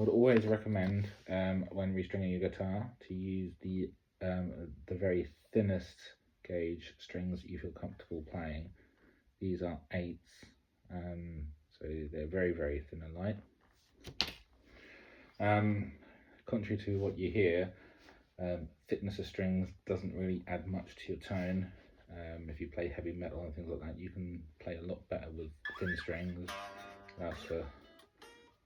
would always recommend when restringing your guitar to use the very thinnest gauge strings that you feel comfortable playing. These are 8s, so they're very, very thin and light. Contrary to what you hear, thickness of strings doesn't really add much to your tone. If you play heavy metal and things like that, you can play a lot better with thin strings. Allows for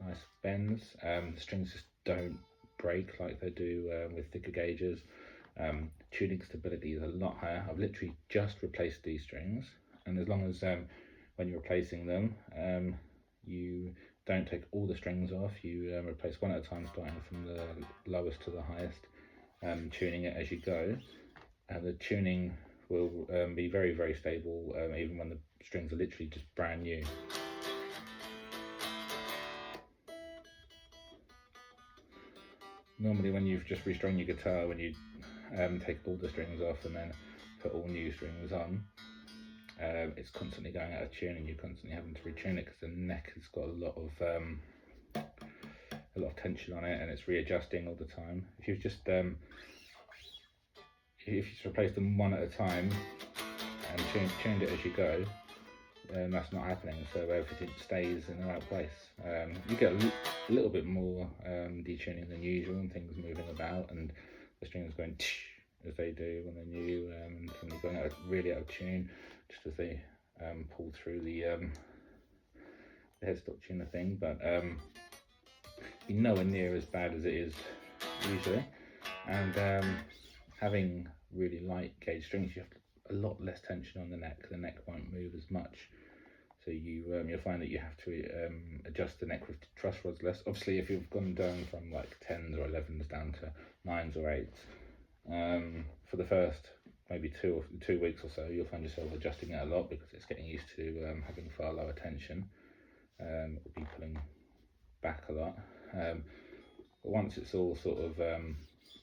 nice bends. The strings just don't break like they do with thicker gauges. Tuning stability is a lot higher. I've literally just replaced these strings, and as long as when you're replacing them, you don't take all the strings off, you replace one at a time, starting from the lowest to the highest, tuning it as you go, and the tuning will be very, very stable, even when the strings are literally just brand new. Normally when you've just restrung your guitar, when you take all the strings off and then put all new strings on, it's constantly going out of tune, and you're constantly having to retune it because the neck has got a lot of tension on it, and it's readjusting all the time. If you just replace them one at a time and change it as you go, that's not happening, so everything stays in the right place. You get a little bit more detuning than usual, and things moving about, and the strings going as they do when they're new, and they're going really out of tune, just as they pull through the headstock tuner thing. But you're nowhere near as bad as it is usually, and having really light gauge strings, you have a lot less tension on the neck. The neck won't move as much, so you'll find that you have to adjust the neck with truss rods less. Obviously, if you've gone down from like 10s or 11s down to 9s or 8s, for the first maybe 2 weeks or so, you'll find yourself adjusting it a lot because it's getting used to having far lower tension. It'll be pulling back a lot, but once it's all sort of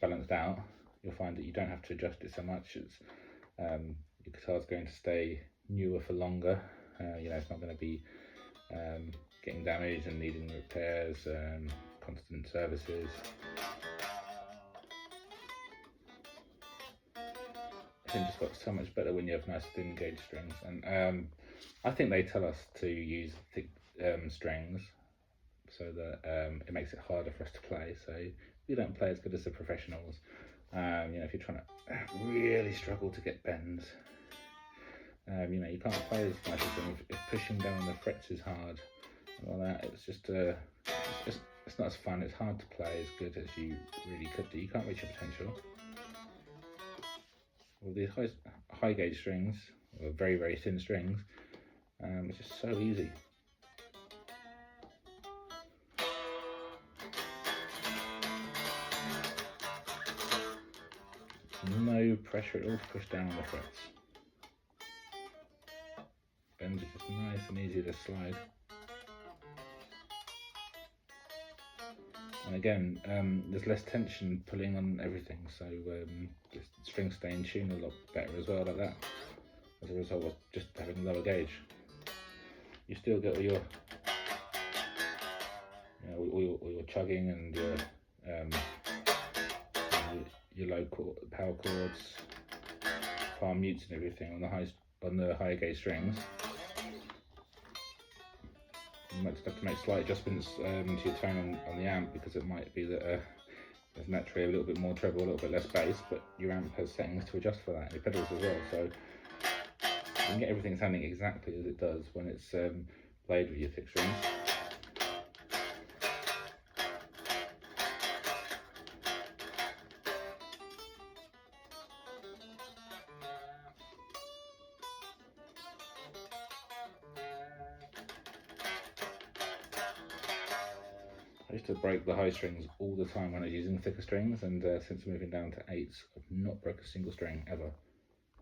balanced out, you'll find that you don't have to adjust it so much. It's your guitar's going to stay newer for longer. It's not going to be getting damaged and needing repairs, constant services. It just got so much better when you have nice thin gauge strings, and I think they tell us to use thick strings so that it makes it harder for us to play, so we don't play as good as the professionals. If you're trying to really struggle to get bends, you can't play as nice as them if pushing down the frets is hard and all that. It's not as fun. It's hard to play as good as you really could do. You can't reach your potential. With these high gauge strings, or very, very thin strings, it's just so easy. No pressure at all to push down on the frets. Bends are just nice and easy to slide. And again, there's less tension pulling on everything, so the strings stay in tune a lot better as well, like that, as a result of just having lower gauge. You still get all your chugging and your low power chords, palm mutes and everything on the higher gauge strings. You might have to make slight adjustments to your tone on the amp, because it might be that there's naturally a little bit more treble, a little bit less bass, but your amp has settings to adjust for that, and your pedals as well, so you can get everything sounding exactly as it does when it's played with your thick strings. I used to break the high strings all the time when I was using thicker strings, and since moving down to 8s, I've not broke a single string ever.